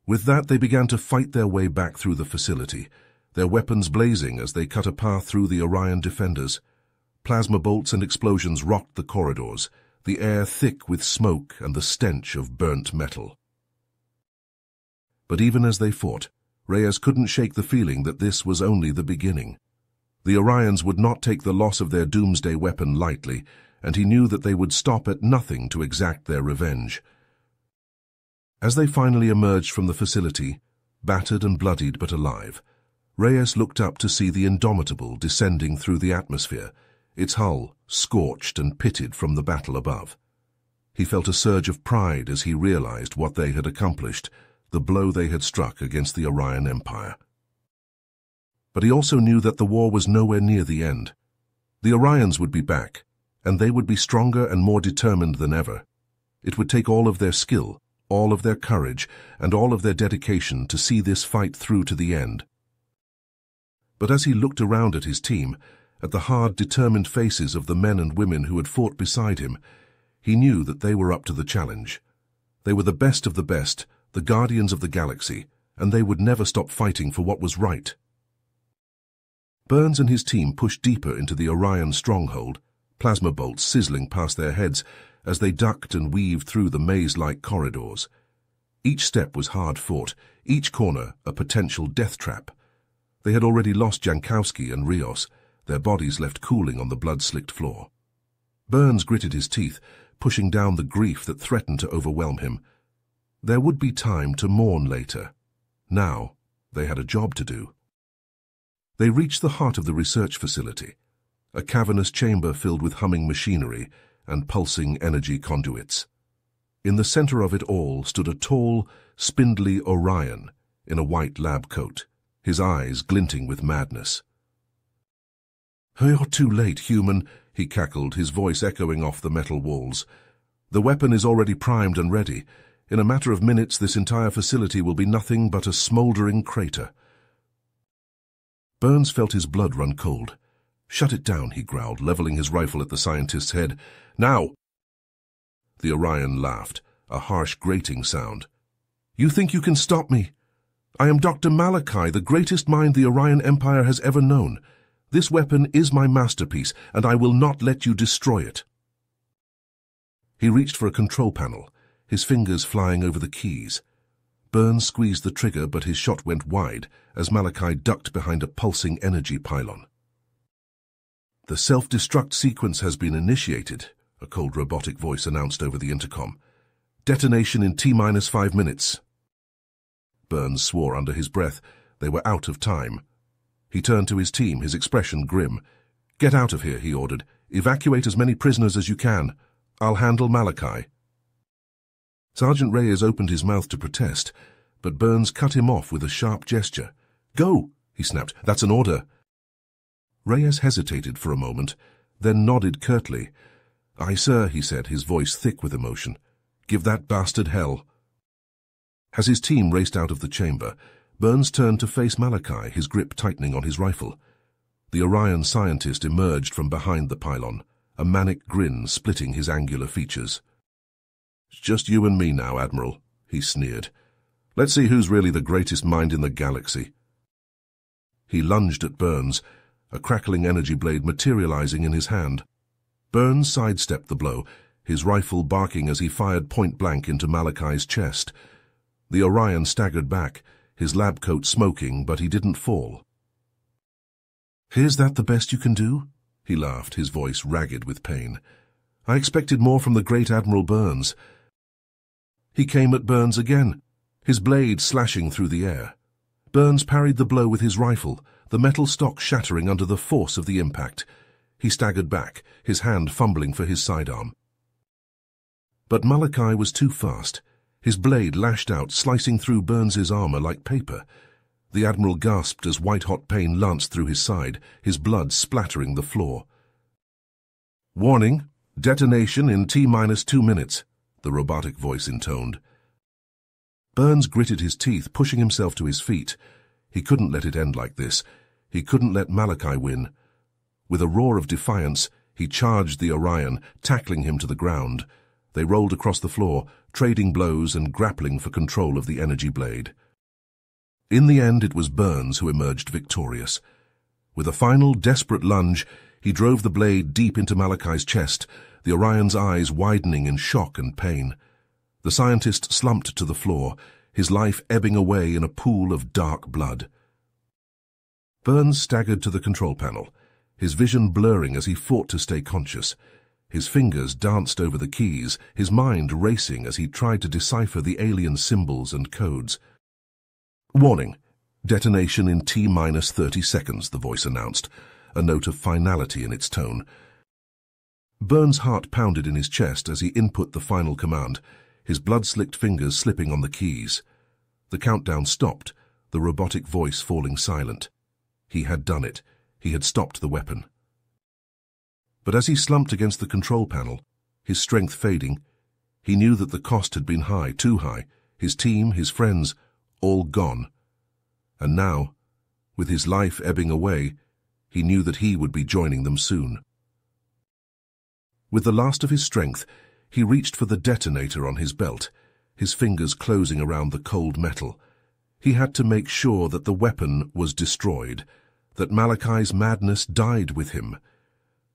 With that, they began to fight their way back through the facility, their weapons blazing as they cut a path through the Orion defenders. Plasma bolts and explosions rocked the corridors, the air thick with smoke and the stench of burnt metal. But even as they fought, Reyes couldn't shake the feeling that this was only the beginning. The Orions would not take the loss of their doomsday weapon lightly, and he knew that they would stop at nothing to exact their revenge. As they finally emerged from the facility, battered and bloodied but alive, Reyes looked up to see the Indomitable descending through the atmosphere, its hull scorched and pitted from the battle above. He felt a surge of pride as he realized what they had accomplished, the blow they had struck against the Orion Empire. But he also knew that the war was nowhere near the end. The Orions would be back, and they would be stronger and more determined than ever. It would take all of their skill, all of their courage, and all of their dedication to see this fight through to the end. But as he looked around at his team, at the hard, determined faces of the men and women who had fought beside him, he knew that they were up to the challenge. They were the best of the best, the guardians of the galaxy, and they would never stop fighting for what was right. Burns and his team pushed deeper into the Orion stronghold, plasma bolts sizzling past their heads as they ducked and weaved through the maze-like corridors. Each step was hard fought, each corner a potential death trap. They had already lost Jankowski and Rios, their bodies left cooling on the blood-slicked floor. Burns gritted his teeth, pushing down the grief that threatened to overwhelm him. There would be time to mourn later. Now, they had a job to do. They reached the heart of the research facility, a cavernous chamber filled with humming machinery and pulsing energy conduits. In the center of it all stood a tall, spindly Orion in a white lab coat, his eyes glinting with madness. "You're too late, human," he cackled, his voice echoing off the metal walls. "The weapon is already primed and ready. In a matter of minutes, this entire facility will be nothing but a smoldering crater." Burns felt his blood run cold. "Shut it down," he growled, leveling his rifle at the scientist's head. "Now!" The Orion laughed, a harsh grating sound. "You think you can stop me? I am Dr. Malachi, the greatest mind the Orion Empire has ever known. This weapon is my masterpiece, and I will not let you destroy it." He reached for a control panel, his fingers flying over the keys. Burns squeezed the trigger, but his shot went wide as Malachi ducked behind a pulsing energy pylon. "The self-destruct sequence has been initiated," a cold robotic voice announced over the intercom. "Detonation in T-5 minutes." Burns swore under his breath. They were out of time. He turned to his team, his expression grim. "Get out of here," he ordered. "Evacuate as many prisoners as you can. I'll handle Malachi." Sergeant Reyes opened his mouth to protest, but Burns cut him off with a sharp gesture. "Go," he snapped. "That's an order." Reyes hesitated for a moment, then nodded curtly. "Aye, sir," he said, his voice thick with emotion. "Give that bastard hell." As his team raced out of the chamber, Burns turned to face Malachi, his grip tightening on his rifle. The Orion scientist emerged from behind the pylon, a manic grin splitting his angular features. "It's just you and me now, Admiral," he sneered. "Let's see who's really the greatest mind in the galaxy." He lunged at Burns, a crackling energy blade materializing in his hand. Burns sidestepped the blow, his rifle barking as he fired point-blank into Malachi's chest. The Orion staggered back, his lab coat smoking, but he didn't fall. "Is that the best you can do?" he laughed, his voice ragged with pain. "I expected more from the great Admiral Burns." He came at Burns again, his blade slashing through the air. Burns parried the blow with his rifle, the metal stock shattering under the force of the impact. He staggered back, his hand fumbling for his sidearm. But Malachi was too fast. His blade lashed out, slicing through Burns's armor like paper. The Admiral gasped as white-hot pain lanced through his side, his blood splattering the floor. "Warning, detonation in T-2 minutes," the robotic voice intoned. Burns gritted his teeth, pushing himself to his feet. He couldn't let it end like this. He couldn't let Malachi win. With a roar of defiance, he charged the Orion, tackling him to the ground. They rolled across the floor, trading blows and grappling for control of the energy blade. In the end, it was Burns who emerged victorious. With a final, desperate lunge, he drove the blade deep into Malachi's chest, the Orion's eyes widening in shock and pain. The scientist slumped to the floor, his life ebbing away in a pool of dark blood. Burns staggered to the control panel, his vision blurring as he fought to stay conscious. His fingers danced over the keys, his mind racing as he tried to decipher the alien symbols and codes. "Warning, detonation in T-30 seconds, the voice announced, a note of finality in its tone. Burns' heart pounded in his chest as he input the final command, his blood-slicked fingers slipping on the keys. The countdown stopped, the robotic voice falling silent. He had done it. He had stopped the weapon. But as he slumped against the control panel, his strength fading, he knew that the cost had been high, too high, his team, his friends, all gone. And now, with his life ebbing away, he knew that he would be joining them soon. With the last of his strength, he reached for the detonator on his belt, his fingers closing around the cold metal. He had to make sure that the weapon was destroyed, that Malachi's madness died with him.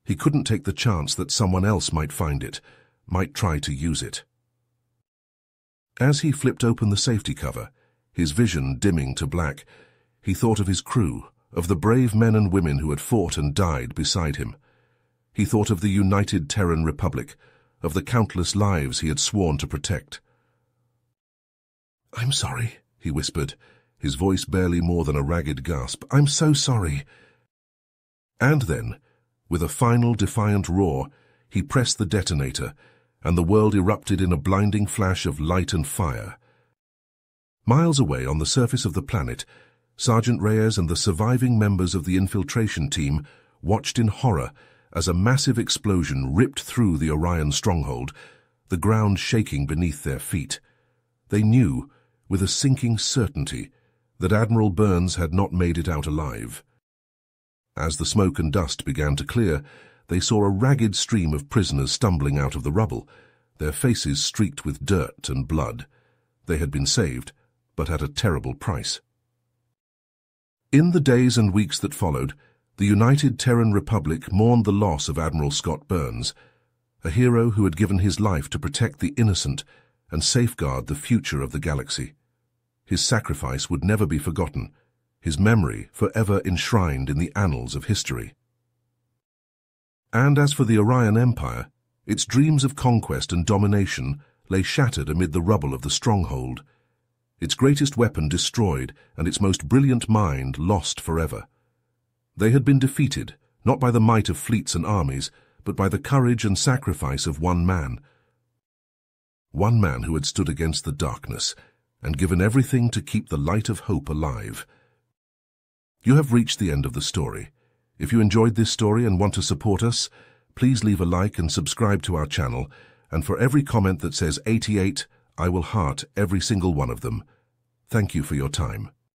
He couldn't take the chance that someone else might find it, might try to use it. As he flipped open the safety cover, his vision dimming to black, he thought of his crew, of the brave men and women who had fought and died beside him. He thought of the United Terran Republic, of the countless lives he had sworn to protect. "I'm sorry," he whispered, his voice barely more than a ragged gasp. "I'm so sorry." And then, with a final defiant roar, he pressed the detonator, and the world erupted in a blinding flash of light and fire. Miles away on the surface of the planet, Sergeant Reyes and the surviving members of the infiltration team watched in horror as a massive explosion ripped through the Orion stronghold, the ground shaking beneath their feet. They knew, with a sinking certainty, that Admiral Burns had not made it out alive. As the smoke and dust began to clear, they saw a ragged stream of prisoners stumbling out of the rubble, their faces streaked with dirt and blood. They had been saved, but at a terrible price. In the days and weeks that followed, the United Terran Republic mourned the loss of Admiral Scott Burns, a hero who had given his life to protect the innocent and safeguard the future of the galaxy. His sacrifice would never be forgotten, his memory forever enshrined in the annals of history. And as for the Orion Empire, its dreams of conquest and domination lay shattered amid the rubble of the stronghold, its greatest weapon destroyed and its most brilliant mind lost forever. They had been defeated, not by the might of fleets and armies, but by the courage and sacrifice of one man who had stood against the darkness and given everything to keep the light of hope alive. You have reached the end of the story. If you enjoyed this story and want to support us, please leave a like and subscribe to our channel, and for every comment that says 88, I will heart every single one of them. Thank you for your time.